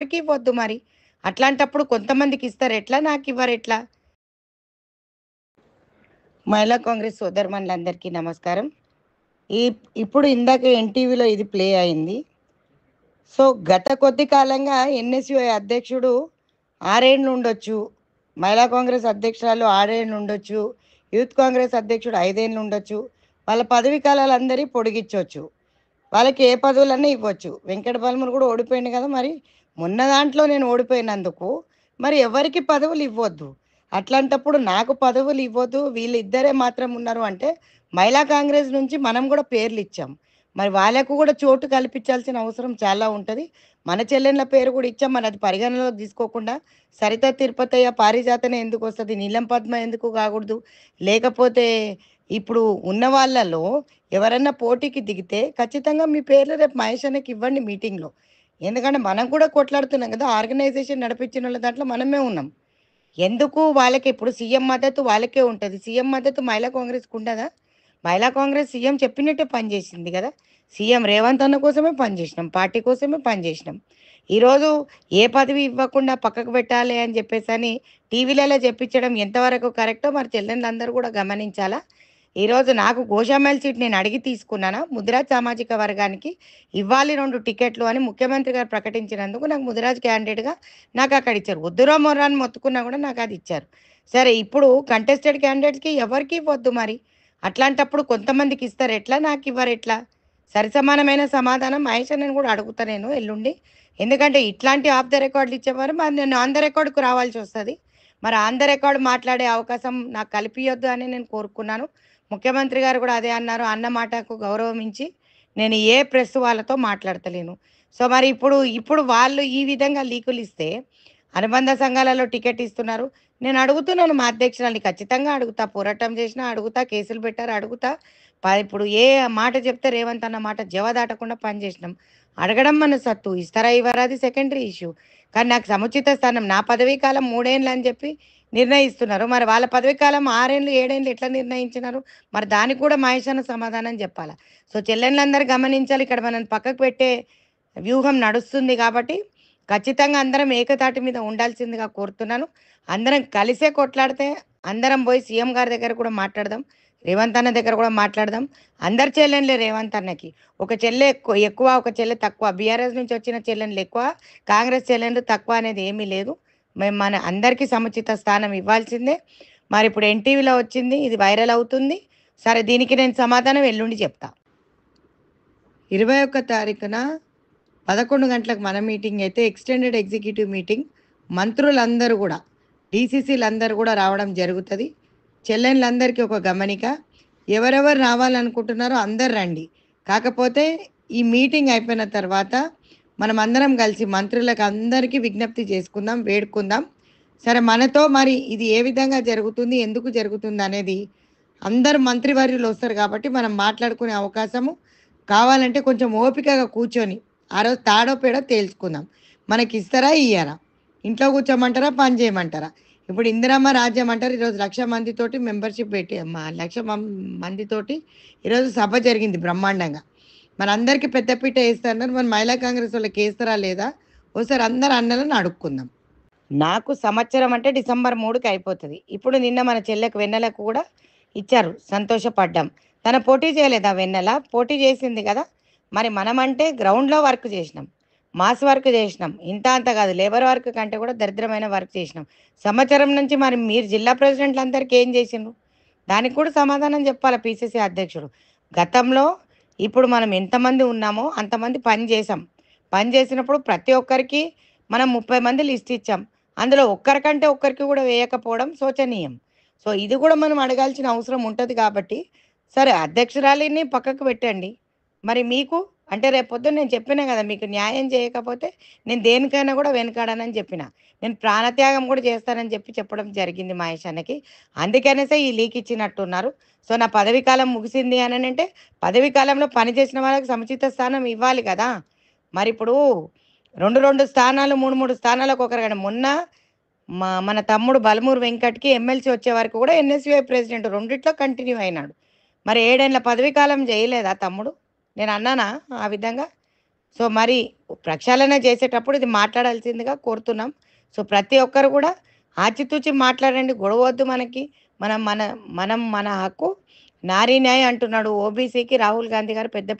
ఎవరికీ ఇవ్వద్దు మరి. అట్లాంటప్పుడు కొంతమందికి ఇస్తారు ఎట్లా? నాకివ్వరు ఎట్లా? మహిళా కాంగ్రెస్ సోదరుమణులందరికీ నమస్కారం. ఈ ఇప్పుడు ఇందాక ఎన్టీవీలో ఇది ప్లే అయింది. సో, గత కొద్ది కాలంగా ఎన్ఎస్‌యుఐ అధ్యక్షుడు 6 ఏండ్లు ఉండొచ్చు. మహిళా కాంగ్రెస్ అధ్యక్షురాలు 6 ఏండ్లు ఉండొచ్చు. యూత్ కాంగ్రెస్ అధ్యక్షుడు 5 ఏండ్లు ఉండొచ్చు. వాళ్ళ పదవీ కాలాలందరియి పొడిగిచ్చొచ్చు. వాళ్ళకి ఏ పదవులన్నా ఇవ్వచ్చు. వెంకట బలములు కూడా ఓడిపోయిండు కదా! మరి మొన్న దాంట్లో నేను ఓడిపోయినందుకు మరి ఎవరికీ పదవులు ఇవ్వొద్దు. అట్లాంటప్పుడు నాకు పదవులు ఇవ్వొద్దు. వీళ్ళిద్దరే మాత్రం ఉన్నారు అంటే మహిళా కాంగ్రెస్ నుంచి మనం కూడా పేర్లిచ్చాం. మరి వాళ్ళకు కూడా చోటు కల్పించాల్సిన అవసరం చాలా ఉంటది. మన చెల్లెళ్ళ పేరు కూడా ఇచ్చాం. మరి అది పరిగణనలోకి తీసుకోకుండా సరిత తిరుపతయ్య, పారిజాతనే ఎందుకొస్తది? నీలం పద్మ ఎందుకు కాకూడదు? లేకపోతే ఇప్పుడు ఉన్న వాళ్ళలో ఎవరన్నా పోటీకి దిగితే ఖచ్చితంగా మీ పేర్లు రేపు మహేష్ అన్నకి ఇవ్వండి మీటింగ్‌లో. ఎందుకంటే మనం కూడా కొట్లాడుతున్నాం కదా! ఆర్గనైజేషన్ నడిపించినోళ్ళ దాంట్లో మనమే ఉన్నాం. ఎందుకు వాళ్ళకి ఇప్పుడు సీఎం మద్దతు వాళ్ళకే ఉంటది. సీఎం మద్దతు మహిళా కాంగ్రెస్‌కి ఉండదా? మహిళా కాంగ్రెస్ సీఎం చెప్పినట్టే పనిచేసింది గదా! సీఎం రేవంత్ అన్న కోసమే పనిచేసినాం. పార్టీ కోసమే పనిచేసినాం. ఈరోజు ఏ పదవి ఇవ్వకుండా పక్కకు పెట్టాలి అని చెప్పేసని టీవీలలో చెప్పించడం ఎంతవరకు కరెక్టో మరి చెల్లెళ్ళందరూ కూడా గమనించాలా? ఈరోజు నాకు గోషామహల్ సీట్ నేను అడిగి తీసుకున్నానా? ముదిరాజ్ సామాజిక వర్గానికి ఇవ్వాలి 2 టికెట్లు అని ముఖ్యమంత్రి గారు ప్రకటించినందుకు నాకు ముదిరాజ్ క్యాండిడేట్‌గా నాకక్కడ ఇచ్చారు. వద్దురా మొర్రా అని మొత్తుకున్నా కూడా నాకది ఇచ్చారు. సరే ఇప్పుడు కంటెస్టెడ్ క్యాండిడేట్స్‌కి ఎవరికీ ఇవ్వొద్దు మరి. అట్లాంటప్పుడు కొంతమందికి ఇస్తారు ఎట్లా? నాకివ్వరు ఎట్లా? సరిసమానమైన సమాధానం మహేష్ అన్నని కూడా అడుగుతా నేను ఎల్లుండి. ఎందుకంటే ఇట్లాంటి ఆఫ్ ద రికార్డ్‌లు ఇచ్చేవారు మరి నేను ఆన్ ద రికార్డ్‌కి రావాల్సొస్తది. మరి ఆన్ ద రికార్డ్ మాట్లాడే అవకాశం నాకు కల్పియొద్దు అని నేను కోరుకున్నాను. ముఖ్యమంత్రి గారు కూడా అదే అన్నారు. అన్న మాటకు గౌరవం ఇచ్చి నేను ఏ ప్రెస్ వాళ్ళతో మాట్లాడతలేను. సో, మరి ఇప్పుడు వాళ్ళు ఈ విధంగా లీకులిస్తే అనుబంధ సంఘాలలో టికెట్ ఇస్తున్నారు. నేను అడుగుతున్నాను మా అధ్యక్షురాలిని ఖచ్చితంగా అడుగుతా. పోరాటం చేసినా అడుగుతా, కేసులు పెట్టారు అడుగుతా. ఇప్పుడు ఏ మాట చెప్తే రేవంత్ అన్న మాట జవదాటకుండా పనిచేసినాం. అడగడం మన సత్తు. ఇస్తారా ఇవ్వరా అది సెకండరీ ఇష్యూ. కానీ నాకు సముచిత స్థానం నా పదవీ కాలం 3 ఏండ్లు అని చెప్పి నిర్ణయిస్తున్నారు. మరి వాళ్ళ పదవీ కాలం 6 ఏండ్లు, 7 ఏండ్లు ఎట్లా నిర్ణయించినారు? మరి దానికి కూడా మహేష్ అన్న సమాధానం చెప్పాలా. సో, చెల్లెళ్ళందరూ గమనించాలి. ఇక్కడ మనల్ని పక్కకు పెట్టే వ్యూహం నడుస్తుంది కాబట్టి ఖచ్చితంగా అందరం ఏకతాటి మీద ఉండాల్సిందిగా కోరుతున్నాను. అందరం కలిసే కొట్లాడితే అందరం పోయి సీఎం గారి దగ్గర కూడా మాట్లాడదాం. రేవంత్ అన్న దగ్గర కూడా మాట్లాడదాం. అందరి చెల్లెండ్లే రేవంత్ అన్నకి. ఒక చెల్లె ఎక్కువ, ఒక చెల్లె తక్కువ. బీఆర్ఎస్ నుంచి వచ్చిన చెల్లెండ్లు ఎక్కువ, కాంగ్రెస్ చెల్లెండ్లు తక్కువ అనేది ఏమీ లేదు. మేము మన అందరికీ సముచిత స్థానం ఇవ్వాల్సిందే. మరి ఇప్పుడు ఎన్టీవీలో వచ్చింది. ఇది వైరల్ అవుతుంది. సరే దీనికి నేను సమాధానం ఎల్లుండి చెప్తా. 21 తారీఖున 11 గంటలకు మన మీటింగ్ అయితే ఎక్స్టెండెడ్ ఎగ్జిక్యూటివ్ మీటింగ్ మంత్రులందరూ కూడా డీసీసీలందరూ కూడా రావడం జరుగుతుంది. చెల్లెళ్ళందరికీ ఒక గమనిక, ఎవరెవరు రావాలనుకుంటున్నారో అందరు రండి. కాకపోతే ఈ మీటింగ్ అయిపోయిన తర్వాత మనం అందరం కలిసి మంత్రులకు అందరికీ విజ్ఞప్తి చేసుకుందాం, వేడుకుందాం. సరే మనతో మరి ఇది ఏ విధంగా జరుగుతుంది, ఎందుకు జరుగుతుంది అనేది అందరు మంత్రివర్యులు వస్తారు కాబట్టి మనం మాట్లాడుకునే అవకాశము కావాలంటే కొంచెం ఓపికగా కూర్చొని ఆ రోజు తాడో పేడో తేల్చుకుందాం. మనకి ఇస్తారా ఇయ్యరా? ఇంట్లో కూర్చోమంటారా? పని చేయమంటారా? ఇప్పుడు ఇందిరమ్మ రాజ్యం అంటారు. ఈరోజు 1,00,000 మందితోటి మెంబర్‌షిప్ పెట్టి 1,00,000 మందితోటి ఈరోజు సభ జరిగింది బ్రహ్మాండంగా. మనందరికీ పెద్దపీట ఏస్తన్నారు. మరి మహిళా కాంగ్రెస్ వాళ్ళకి ఏస్తారా లేదా? ఓసారి అందరు అన్నలను అడుక్కుందాం. నాకు సంవత్సరం అంటే డిసెంబర్ 3కి అయిపోతది. ఇప్పుడు నిన్న మన చెల్లెకు వెన్నెలకు కూడా ఇచ్చారు. సంతోషపడ్డాం. తను పోటీ చేయలేదా వెన్నెల? పోటీ చేసింది కదా! మరి మనమంటే గ్రౌండ్‌లో వర్క్ చేసినాం. మాస్ వర్క్ చేసినాం. ఇంత అంత కాదు. లేబర్ వర్క్ కంటే కూడా దరిద్రమైన వర్క్ చేసినాం. సంవత్సరం నుంచి మరి మీరు జిల్లా ప్రెసిడెంట్లందరికీ ఏం చేసిండ్రు? దానికి కూడా సమాధానం చెప్పాలా పీసీసీ అధ్యక్షుడు. గతంలో ఇప్పుడు మనం ఎంతమంది ఉన్నామో అంతమంది పని చేసాం. పని చేసినప్పుడు ప్రతి ఒక్కరికి మనం 30 మంది లిస్ట్ ఇచ్చాం. అందులో ఒక్కరికంటే ఒక్కరికి కూడా వేయకపోవడం శోచనీయం. సో, ఇది కూడా మనం అడగాల్సిన అవసరం ఉంటది కాబట్టి, సరే అధ్యక్షురాలిని పక్కకు పెట్టండి. మరి మీకు అంటే రేపొద్దున నేను చెప్పినా గదా! మీకు న్యాయం చేయకపోతే నేను దేనికైనా కూడా వెనకాడనని చెప్పిన. నేను ప్రాణత్యాగం కూడా చేస్తానని చెప్పడం జరిగింది మహేష్ అన్నకి. అందుకనేసే ఈ లీక్ ఇచ్చినట్టున్నారు. సో, నా పదవీ కాలం ముగిసింది అననంటే, పదవీ కాలంలో పనిచేసిన వాళ్ళకి సముచిత స్థానం ఇవ్వాలి కదా! మరిప్పుడు 2 స్థానాలు, 3 స్థానాలకు ఒకరు మొన్న మన తమ్ముడు బలమూరు వెంకట్‌కి ఎమ్మెల్సీ వచ్చే వరకు కూడా ఎన్ఎస్‌యుఐ ప్రెసిడెంట్ రెండిట్లో కంటిన్యూ అయినాడు. మరి 7 ఏళ్ల పదవీ కాలం చేయలేదా తమ్ముడు? నేను అన్నానా ఆ విధంగా? సో మరి ప్రక్షాళన చేసేటప్పుడు ఇది మాట్లాడాల్సిందిగా కోరుతున్నాం. సో ప్రతి ఒక్కరు కూడా ఆచితూచి మాట్లాడండి, గొడవద్దు మనకి. మనం మన మనం మన హక్కు నారీ న్యాయ్ అంటున్నాడు. ఓబీసీకి రాహుల్ గాంధీ గారు పెద్ద